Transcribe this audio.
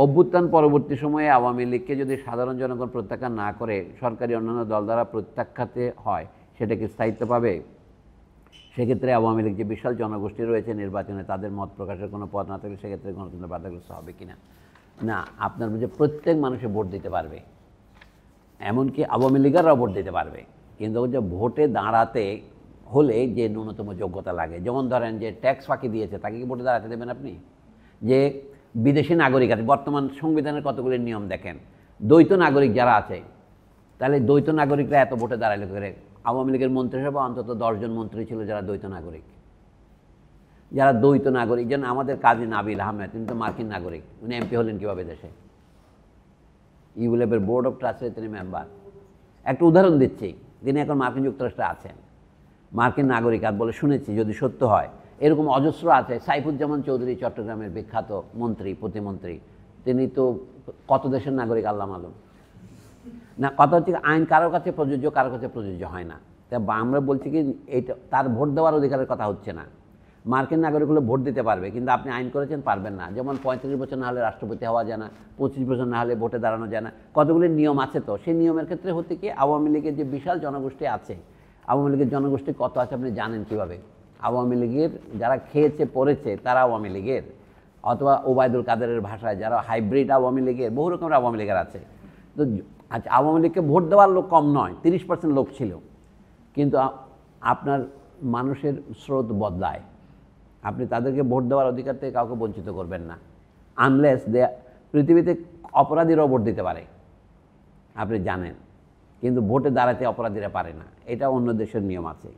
অভ্যুত্থান পরবর্তী সময়ে আওয়ামী লীগকে যদি সাধারণ জনগণ প্রত্যাখ্যান না করে সরকারি অন্যান্য দল দ্বারা প্রত্যাখ্যাতে হয়, সেটা কি স্থায়িত্ব পাবে? সেক্ষেত্রে আওয়ামী লীগ যে বিশাল জনগোষ্ঠী রয়েছে নির্বাচনে, তাদের মত প্রকাশের কোনো পথ না থাকলে সেক্ষেত্রে গণতন্ত্র বাধাগ্রস্ত হবে কিনা? না, আপনার বুঝে প্রত্যেক মানুষে ভোট দিতে পারবে, এমনকি আওয়ামী লীগেররাও ভোট দিতে পারবে, কিন্তু যে ভোটে দাঁড়াতে হলে যে ন্যূনতম যোগ্যতা লাগে, যেমন ধরেন যে ট্যাক্স ফাঁকি দিয়েছে, তাকে কি ভোটে দাঁড়াতে দেবেন আপনি? যে বিদেশি নাগরিক আছে, বর্তমান সংবিধানের কতগুলি নিয়ম দেখেন, দ্বৈত নাগরিক যারা আছে, তাহলে দ্বৈত নাগরিকরা এত ভোটে দাঁড়ালে করে? আওয়ামী লীগের মন্ত্রিসভা অন্তত 10 জন মন্ত্রী ছিল যারা দ্বৈত নাগরিক। যারা দ্বৈত নাগরিক, যেন আমাদের কাজী নাবিল আহমেদ, তিনি তো মার্কিন নাগরিক, উনি এমপি হলেন কীভাবে দেশে? ইউলেবের বোর্ড অফ ট্রাস্টের তিনি মেম্বার। একটা উদাহরণ দিচ্ছি, তিনি এখন মার্কিন যুক্তরাষ্ট্রে আছেন, মার্কিন নাগরিক আর বলে শুনেছি, যদি সত্য হয় এরকম অজস্র আছে। সাইফুজ্জামান চৌধুরী চট্টগ্রামের বিখ্যাত মন্ত্রী, প্রতিমন্ত্রী, তিনি তো কত দেশের নাগরিক আল্লাহ মালুম। না, কথা হচ্ছে আইন কারোর কাছে প্রযোজ্য, কারোর কাছে প্রযোজ্য হয় না। তা আমরা বলছি কি, এইটা তার ভোট দেওয়ার অধিকারের কথা হচ্ছে না। মার্কিন নাগরিক হলে ভোট দিতে পারবে, কিন্তু আপনি আইন করেছেন পারবেন না। যেমন 35 বছর না হলে রাষ্ট্রপতি হওয়া যায় না, 25 বছর না হলে ভোটে দাঁড়ানো যায় না, কতগুলি নিয়ম আছে। তো সেই নিয়মের ক্ষেত্রে হতে কি, আওয়ামী লীগের যে বিশাল জনগোষ্ঠী আছে, আওয়ামী লীগের জনগোষ্ঠী কত আছে আপনি জানেন কীভাবে? আওয়ামী লীগের যারা খেয়েছে পড়েছে তারা আওয়ামী লীগের, অথবা ওবায়দুল কাদেরের ভাষায় যারা হাইব্রিড আওয়ামী লীগের, বহু রকমের আওয়ামী লীগের আছে। তো আচ্ছা, আওয়ামী লীগকে ভোট দেওয়ার লোক কম নয়, 30% লোক ছিল, কিন্তু আপনার মানুষের স্রোত বদলায়, আপনি তাদেরকে ভোট দেওয়ার অধিকার থেকে কাউকে বঞ্চিত করবেন না, আনলেস দে, পৃথিবীতে অপরাধীরাও ভোট দিতে পারে আপনি জানেন, কিন্তু ভোটে দাঁড়াতে অপরাধীরা পারে না, এটা অন্য দেশের নিয়ম আছে।